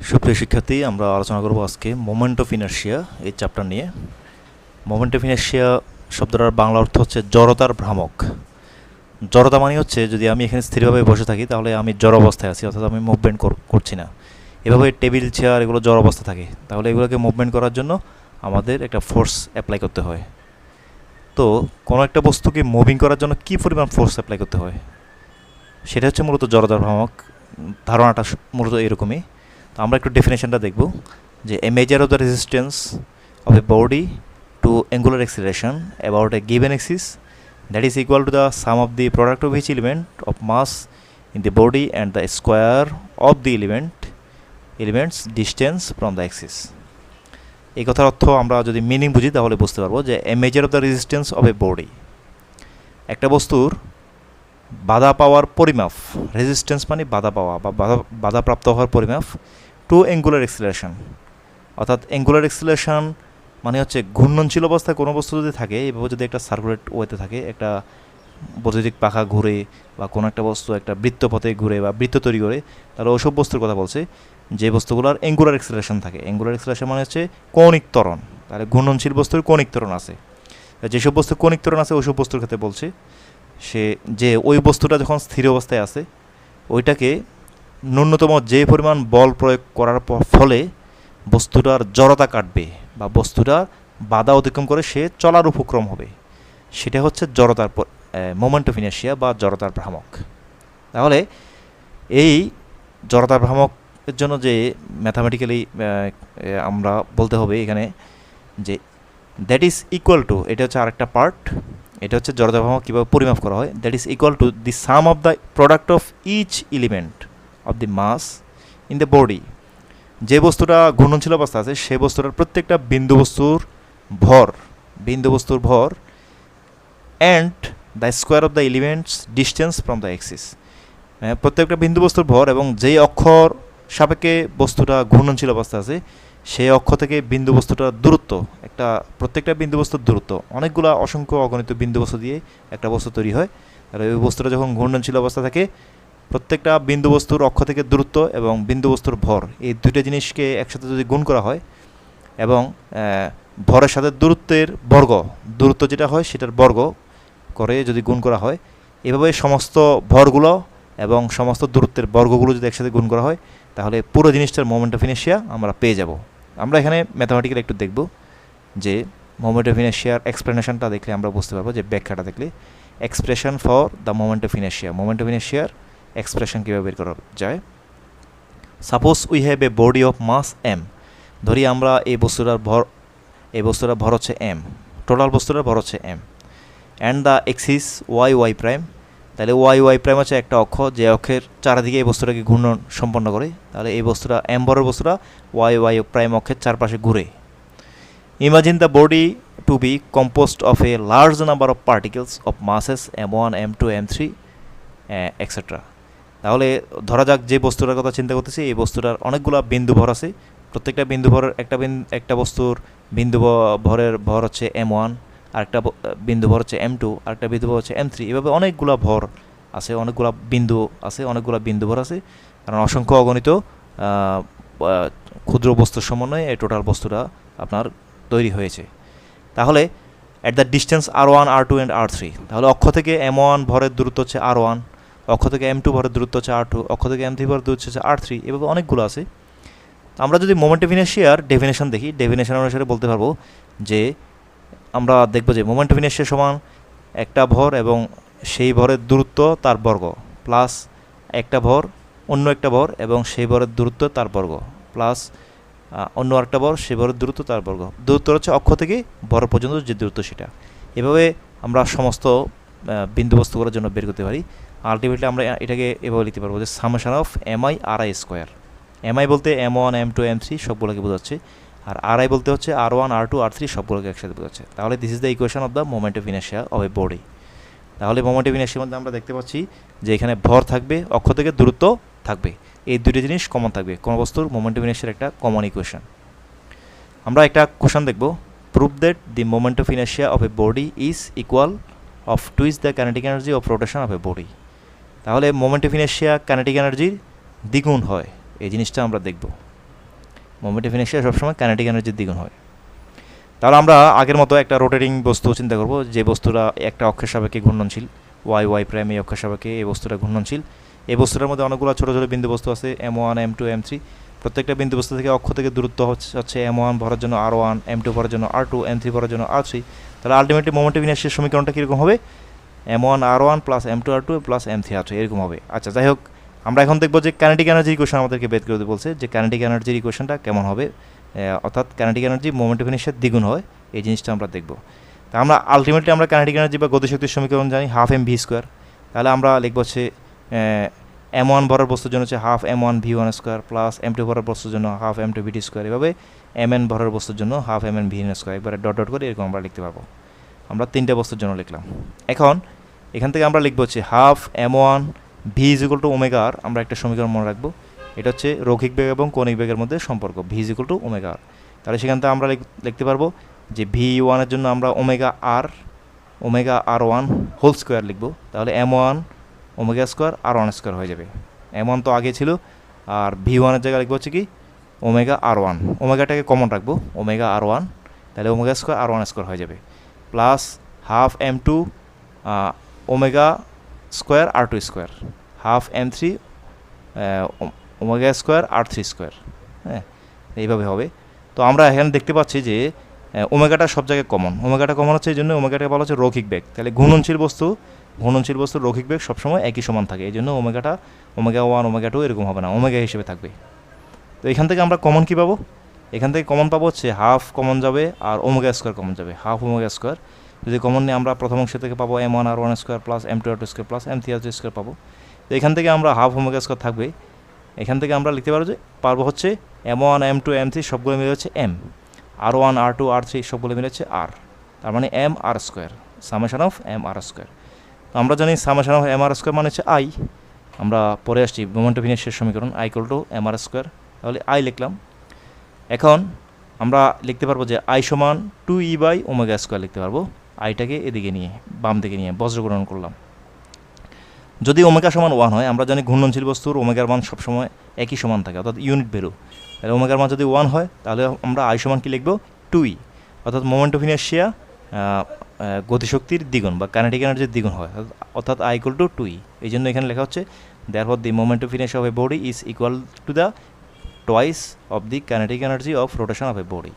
সুপ্রিয় শিক্ষার্থী, আমরা আলোচনা করব আজকে মোমেন্ট অফ ইনার্শিয়া এই চ্যাপ্টার নিয়ে। মোমেন্ট অফ ইনার্শিয়া শব্দটার বাংলা অর্থ হচ্ছে জড়তার ভ্রামক। জড়তা মানে হচ্ছে যদি আমি এখানে স্থিরভাবে বসে থাকি তাহলে আমি জড় অবস্থায় আছি, অর্থাৎ আমি মুভমেন্ট করছি না। এভাবে টেবিল চেয়ার এগুলো জড় অবস্থা থাকে, তাহলে এগুলোকে মুভমেন্ট করার জন্য আমাদের একটা ফোর্স অ্যাপ্লাই করতে হয়। তো কোনো একটা বস্তুকে মুভিং করার জন্য কী পরিমাণ ফোর্স অ্যাপ্লাই করতে হয় সেটা হচ্ছে মূলত জড়তার ভ্রামক। ধারণাটা মূলত এরকমই। তো আমরা একটু ডেফিনেশনটা দেখব যে a measure of the resistance of a body to angular acceleration about a given axis that is equal to the sum of the product of each element of mass in the body and the square of the elements distance from the axis. এই কথার অর্থ আমরা যদি meaning বুঝি তাহলে বুঝতে পারবো যে a measure of the resistance of a body, একটা বস্তুর বাধা পাওয়ার পরিমাপ, রেজিস্ট্যান্স মানে বাধা পাওয়া বা বাধাপ্রাপ্ত হওয়ার পরিমাপ, টু অ্যাঙ্গুলার অ্যাক্সিলারেশন, অর্থাৎ অ্যাঙ্গুলার অ্যাক্সিলারেশন মানে হচ্ছে ঘূর্ণনশীল অবস্থায় কোনো বস্তু যদি থাকে, এভাবে যদি একটা সার্কুলেট ওয়েতে থাকে, একটা বৈদ্যুতিক পাখা ঘুরে বা কোনো একটা বস্তু একটা বৃত্তপথে ঘুরে বা বৃত্ত তৈরি করে, তাহলে ওইসব বস্তুর কথা বলছে যে বস্তুগুলোর অ্যাঙ্গুলার অ্যাক্সিলারেশন থাকে। অ্যাঙ্গুলার অ্যাক্সিলারেশন মানে হচ্ছে কৌণিক ত্বরণ। তাহলে ঘূর্ণনশীল বস্তুর কৌণিক ত্বরণ আছে, যেসব বস্তুর কৌণিক ত্বরণ আছে ওইসব বস্তুর ক্ষেত্রে বলছে সে যে ওই বস্তুটা যখন স্থির অবস্থায় আছে ওইটাকে ন্যূনতম যে পরিমাণ বল প্রয়োগ করার ফলে বস্তুটার জড়তা কাটবে বা বস্তুটার বাধা অতিক্রম করে সে চলার উপক্রম হবে, সেটা হচ্ছে জড়তার মোমেন্ট অফ ইনার্শিয়া বা জড়তার ভ্রামক। তাহলে এই জড়তার ভ্রামকের জন্য যে ম্যাথামেটিক্যালি আমরা বলতে হবে এখানে যে দ্যাট ইজ ইকুয়াল টু, এটা হচ্ছে আরেকটা পার্ট, এটা হচ্ছে জড়তার ভ্রামক কীভাবে পরিমাপ করা হয়। That is equal to the sum of the product of each element of the mass in the body. যে বস্তুটা ঘূর্ণনশীল অবস্থা আছে সে বস্তুটার প্রত্যেকটা বিন্দু বস্তুর ভর and the square of the elements distance from the Axis, প্রত্যেকটা বিন্দু বস্তুর ভর এবং যেই অক্ষর সাপেক্ষে বস্তুটা ঘূর্ণনশীল অবস্থা আছে সেই অক্ষ থেকে বিন্দু বস্তুটার দূরত্ব, প্রত্যেকটা বিন্দু বস্তুর দূরত্ব, অনেকগুলো অসংখ্য অগণিত বিন্দু বস্তু দিয়ে একটা বস্তু তৈরি হয়। আর ওই বস্তুটা যখন ঘূর্ণনশীল অবস্থা থাকে প্রত্যেকটা বিন্দু বস্তুর অক্ষ থেকে দূরত্ব এবং বিন্দু বস্তুর ভর, এই দুইটা জিনিসকে একসাথে যদি গুণ করা হয় এবং ভরের সাথে দূরত্বের বর্গ, দূরত্ব যেটা হয় সেটার বর্গ করে যদি গুণ করা হয়, এভাবে সমস্ত ভরগুলো এবং সমস্ত দূরত্বের বর্গগুলো যদি একসাথে গুণ করা হয় তাহলে পুরো জিনিসটার মোমেন্ট অফ ইনার্শিয়া আমরা পেয়ে যাব। আমরা এখানে ম্যাথামেটিক্যালি একটু দেখব যে মোমেন্ট অফ ইনার্শিয়ার এক্সপ্লেনেশনটা দেখলে আমরা বুঝতে পারবো, যে ব্যাখ্যাটা দেখলে expression for the moment of inertia, moment of ইনার্শিয়ার এক্সপ্রেশন কীভাবে বের করা যায়। Suppose we have a body of mass M, ধরি আমরা এই বস্তুটার ভর হচ্ছে এম, টোটাল বস্তুটার ভর হচ্ছে M, and the axis Y prime, তাহলে ওয়াই প্রাইম হচ্ছে একটা অক্ষ যে অক্ষের চারিদিকে এই বস্তুটাকে ঘূর্ণন সম্পন্ন করে, তাহলে এই বস্তুটা এম ভরের বস্তুটা ওয়াই প্রাইম অক্ষের চারপাশে ঘুরে। Imagine the body to be composed of a large number of particles of masses M1, M2, M3 etcetera. তাহলে ধরা যাক যে বস্তুটার কথা চিন্তা করতেছি এই বস্তুটার অনেকগুলো বিন্দু ভর আছে, প্রত্যেকটা বিন্দু ভরের একটা বস্তুর বিন্দু ভরের ভর হচ্ছে M1, আরেকটা বিন্দু ভর হচ্ছে M2, আরেকটা বিন্দু ভর হচ্ছে M3, এভাবে অনেকগুলো ভর আছে, অনেকগুলো বিন্দু আছে, অনেকগুলো বিন্দু ভর আছে, কারণ অসংখ্য অগণিত ক্ষুদ্র বস্তুর সমন্বয়ে এই টোটাল বস্তুটা আপনার তৈরি হয়েছে। তাহলে at the distance R1, R2 and R3, তাহলে অক্ষ থেকে M1 ভরের দূরত্ব হচ্ছে R1, অক্ষ থেকে M2 ভরের দূরত্ব হচ্ছে R2, অক্ষ থেকে M3 ভরের দূরত্ব হচ্ছে R3, এভাবে অনেকগুলো আছে। আমরা যদি মোমেন্ট অফ ইনার্শিয়ার ডেফিনেশন দেখি, ডেফিনেশন অনুসারে বলতে পারবো যে আমরা দেখব যে মোমেন্ট অফ ইনার্শিয়া সমান একটা ভর এবং সেই ভরের দূরত্ব তার বর্গ প্লাস একটা ভর অন্য একটা ভর এবং সেই ভরের দূরত্ব তার বর্গ প্লাস অন্য আরেকটা ভর সেই ভরের দূরত্ব তার বর্গ। দূরত্ব হচ্ছে অক্ষ থেকে ভর পর্যন্ত যে দূরত্ব সেটা। এভাবে আমরা সমস্ত বিন্দু বস্তুগুলোর জন্য বের করতে পারি। আলটিমেটলি আমরা এটাকে এভাবে লিখতে পারবো যে summation of MI RI square. MI বলতে M1, M2, M3 সবগুলোকে বোঝাচ্ছে, আর RI বলতে হচ্ছে R1, R2, R3 সবগুলোকে একসাথে বোঝাচ্ছে। তাহলে this is the equation of the moment of inertia of a body. তাহলে মোমেন্ট অফ ইনার্শিয়ার মধ্যে আমরা দেখতে পাচ্ছি যে এখানে ভর থাকবে, অক্ষ থেকে দূরত্ব থাকবে, এই দুটো জিনিস কমন থাকবে। কোন বস্তুর মোমেন্ট অফ ইনার্শিয়ার একটা কমন ইকুয়েশন। আমরা একটা কোশ্চেন দেখব, prove that the moment of inertia of a body is equal of twice the kinetic energy of rotation of a body. তাহলে মোমেন্ট অফ ইনার্শিয়া কাইনেটিক এনার্জির দ্বিগুণ হয়, এই জিনিসটা আমরা দেখব। মোমেন্ট অফ ইনার্শিয়া সবসময় কাইনেটিক এনার্জির দ্বিগুণ হয়। তাহলে আমরা আগের মতো একটা রোটেটিং বস্তু চিন্তা করব, যে বস্তুটা একটা অক্ষের সাপেক্ষে ঘূর্ণনশীল, ওয়াই প্রাইম এই অক্ষের সাপেক্ষে এই বস্তুটা ঘূর্ণনশীল। এই বস্তুটার মধ্যে অনেকগুলো ছোটো ছোটো বিন্দু বস্তু আছে, M1 M2 M3। প্রত্যেকটা বিন্দু বস্তু থেকে অক্ষ থেকে দূরত্ব হচ্ছে M1 ভরের জন্য R1, M2 ভরের জন্য R2, M3 ভরের জন্য R3। তাহলে আলটিমেটলি মোমেন্ট অফ ইনার্শিয়ার সমীকরণটা কীরকম হবে? M1 R1 plus M2 R2 plus M3 R3 এরকম হবে। আচ্ছা, যাই হোক, আমরা এখন দেখবো যে কাইনেটিক এনার্জির ইকুয়েশন আমাদেরকে বের করে বলছে যে কাইনেটিক এনার্জির ইকুয়েশনটা কেমন হবে, অর্থাৎ কাইনেটিক এনার্জি মোমেন্ট অফ ইনার্শিয়ার দ্বিগুণ হয়, এই জিনিসটা আমরা দেখব। তা আমরা আলটিমেটলি আমরা কাইনেটিক এনার্জি বা গতিশক্তির সমীকরণ জানি হাফ এম ভি স্কোয়ার। তাহলে আমরা লিখব হচ্ছে M1 ভরের বস্তুর জন্য হচ্ছে half M1 V1 square plus M2 ভরের বস্তুর জন্য হাফ M2 VT স্কোয়ার। এভাবে Mn ভরের বস্তুর জন্য হাফ Mn Vn স্কোয়ার, একবারে ডট ডট করে এরকম আমরা লিখতে পারবো। আমরা তিনটে বস্তুর জন্য লিখলাম। এখন এখান থেকে আমরা লিখবো হচ্ছে half M1 V is equal to omega r. আমরা একটা সমীকরণ মনে রাখবো, এটা হচ্ছে রৈখিক বেগ এবং কৌণিক বেগের মধ্যে সম্পর্ক, V is equal to omega আর। তাহলে সেখান থেকে আমরা লিখতে পারবো যে V1 এর জন্য আমরা ওমেগা R1 হোল স্কোয়ার লিখবো। তাহলে M1 omega square R1 square হয়ে যাবে। M1 তো আগে ছিল, আর V1 এর জায়গায় লিখবো হচ্ছে কি ওমেগা R1, ওমেগাটাকে কমন রাখবো, ওমেগা R1, তাহলে ওমেগা স্কোয়ার R1 স্কোয়ার হয়ে যাবে, plus half M2 omega square R2 square, half M3 omega square R3 square. হ্যাঁ, এইভাবে হবে। তো আমরা এখানে দেখতে পাচ্ছি যে ওমেগাটা সব জায়গায় কমন, ওমেগাটা কমন হচ্ছে এই জন্য ওমেগাটাকে বলা হচ্ছে রৈখিক বেগ। তাহলে ঘূর্ণনশীল বস্তুর রৈখিক বেগ সবসময় একই সমান থাকে, এই জন্য ওমেগাটা ওমেগা 1 ওমেগা 2 এরকম হবে না, ওমেগা হিসেবে থাকবে। তো এখান থেকে আমরা কমন কী পাবো? এখান থেকে কমন পাবো হচ্ছে হাফ কমন যাবে আর ওমেগা স্কোয়ার কমন যাবে, হাফ ওমেগা স্কোয়ার। যদি কমন নিয়ে আমরা প্রথম অংশ থেকে পাবো M1 R1 square plus M2 R2 square plus M3 R3 square পাবো। তো এখান থেকে আমরা হাফ ওমেগা স্কোয়ার থাকবে, এখান থেকে আমরা লিখতে পারবো হচ্ছে M1 M2 M3 সবগুলো মিলে হচ্ছে M, R1 R2 R3 সবগুলো মিলে হচ্ছে R, তার মানে M R square, summation of M R square. তো আমরা জানি summation of M R square মানে হচ্ছে I। আমরা পরে আসছি মোমেন্ট অফ ইনার্শিয়ার সমীকরণ I equal to M R square. তাহলে I লিখলাম। এখন আমরা লিখতে পারবো যে I সমান 2E বাই ওমেগা স্কোয়ার লিখতে পারবো, আইটাকে এদিকে নিয়ে বাম দিকে নিয়ে বজ্রগ্রহণ করলাম। যদি ওমেগা সমান 1 হয়, আমরা জানি ঘূর্ণনশীল বস্তুর ওমেগার মান সবসময় একই সমান থাকে, অর্থাৎ ইউনিট ভ্যালু। তাহলে ওমেগার মান যদি 1 হয়, তাহলে আমরা আই সমান কি লিখবো 2E, অর্থাৎ মোমেন্ট অফ ইনার্শিয়া গতিশক্তির দ্বিগুণ বা কাইনেটিক এনার্জির দ্বিগুণ হয়, অর্থাৎ I ইকুয়াল টু 2E। এই জন্য এখানে লেখা হচ্ছে therefore the moment of inertia of a body is equal to the twice of the kinetic energy of rotation of a body.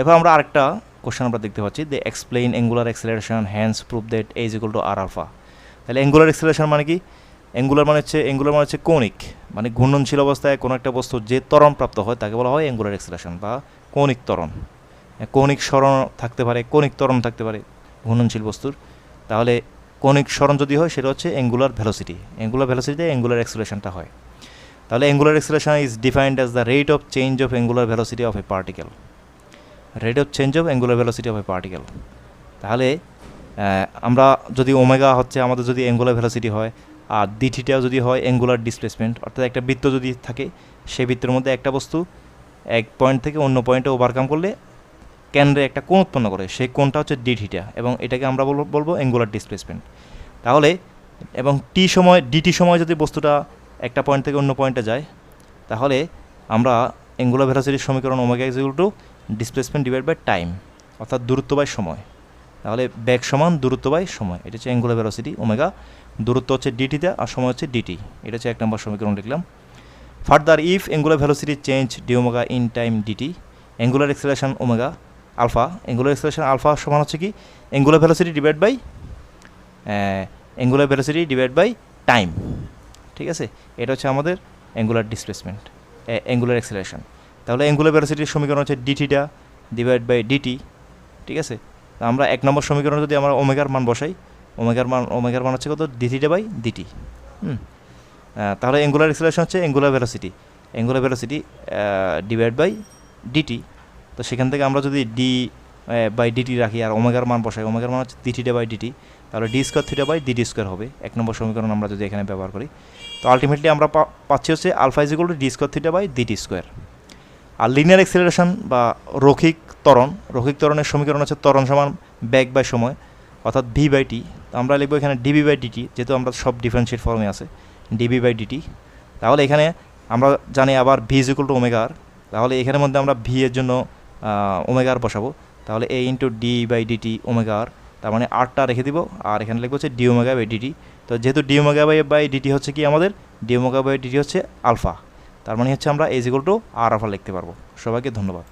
এবার আমরা আরেকটা কোশ্চেন আমরা দেখতে পাচ্ছি, they explain angular acceleration hence prove that A is equal to R alpha। তাহলে angular acceleration মানে কি? Angular মানে হচ্ছে কৌণিক, মানে ঘূর্ণনশীল অবস্থায় কোনো একটা বস্তু যে ত্বরণ প্রাপ্ত হয় তাকে বলা হয় অ্যাঙ্গুলার অ্যাক্সেলারেশন বা কৌণিক ত্বরণ। কৌণিক সরণ থাকতে পারে, কৌণিক ত্বরণ থাকতে পারে ঘূর্ণনশীল বস্তুর। তাহলে কৌণিক সরণ যদি হয় সেটা হচ্ছে অ্যাঙ্গুলার ভেলোসিটি, অ্যাঙ্গুলার ভেলোসিটিতে অ্যাঙ্গুলার অ্যাক্সেলারেশনটা হয়। তাহলে angular acceleration is defined as the rate of change of angular velocity of A particle, rate of change of angular velocity of A particle. তাহলে আমরা যদি ওমেগা হচ্ছে আমাদের যদি অ্যাঙ্গুলার ভেলোসিটি হয়, আর ডিথিটাও যদি হয় অ্যাঙ্গুলার ডিসপ্লেসমেন্ট, অর্থাৎ একটা বৃত্ত যদি থাকে, সেই বৃত্তের মধ্যে একটা বস্তু এক পয়েন্ট থেকে অন্য পয়েন্টে ওভারকাম করলে কেন্দ্রে একটা কোণ উৎপন্ন করে, সেই কোণটা হচ্ছে ডিথিটা, এবং এটাকে আমরা বলবো অ্যাঙ্গুলার ডিসপ্লেসমেন্ট। তাহলে এবং ডিটি সময় যদি বস্তুটা একটা পয়েন্ট থেকে অন্য পয়েন্টে যায়, তাহলে আমরা অ্যাঙ্গুলার ভেলোসিটির সমীকরণ omega is equal to displacement divide by time, অর্থাৎ দূরত্ব বাই সময়। তাহলে বেগ সমান দূরত্ব বাই সময়, এটা হচ্ছে অ্যাঙ্গুলার ভেলোসিটি ওমেগা, দূরত্ব হচ্ছে ডিটিতে আর সময় হচ্ছে ডিটি, এটা হচ্ছে 1 নম্বর সমীকরণ লিখলাম। Further if angular velocity change d omega in time dt, angular acceleration omega alpha, angular acceleration alpha সমান হচ্ছে কি angular velocity divide by time, ঠিক আছে। এটা হচ্ছে আমাদের অ্যাঙ্গুলার ডিসপ্লেসমেন্ট, অ্যাঙ্গুলার অ্যাক্সেলারেশন। তাহলে অ্যাঙ্গুলার ভেলোসিটির সমীকরণ হচ্ছে ডিটিটা ডিভাইড বাই ডিটি, ঠিক আছে। আমরা 1 নম্বর সমীকরণে যদি আমরা ওমেগার মান বসাই, ওমেগার মান হচ্ছে কত ডিথিটা বাই ডিটি। তাহলে অ্যাঙ্গুলার অ্যাক্সেলারেশন হচ্ছে angular velocity divide by dt. তো সেখান থেকে আমরা যদি ডি বাই ডিটি রাখি আর ওমেগার মান বসাই, ওমেগার মান হচ্ছে ডিথিটা বাই ডিটি, তাহলে d square theta by dt square হবে 1 নম্বর সমীকরণ আমরা যদি এখানে ব্যবহার করি। তো আলটিমেটলি আমরা পাচ্ছি হচ্ছে alpha is equal to d square theta by dt square. আর লিনিয়ার অ্যাক্সেলারেশন বা রৈখিক ত্বরণের সমীকরণ হচ্ছে ত্বরণ সমান বেগ বাই সময়, অর্থাৎ ভি বাই টি। তো আমরা লিখবো এখানে ডিবি বাই ডিটি, যেহেতু আমরা সব ডিফারেন্সিয়েট ফর্মে আছে ডিবি বাই ডিটি। তাহলে এখানে আমরা জানি আবার V is equal to omega আর, তাহলে এখানের মধ্যে আমরা ভি এর জন্য ওমেগা আর বসাবো, তাহলে A into D by DT omega R, তার মানে আরটা রেখে দিব, আর এখানে লিখবো হচ্ছে ডি ওমেগা বাই ডিটি। তো যেহেতু ডি ওমেগা বাই ডিটি হচ্ছে কি আমাদের, ডি ওমেগা বাই ডিটি হচ্ছে আলফা, তার মানে হচ্ছে আমরা is equal to r alpha লিখতে পারবো। সবাইকে ধন্যবাদ।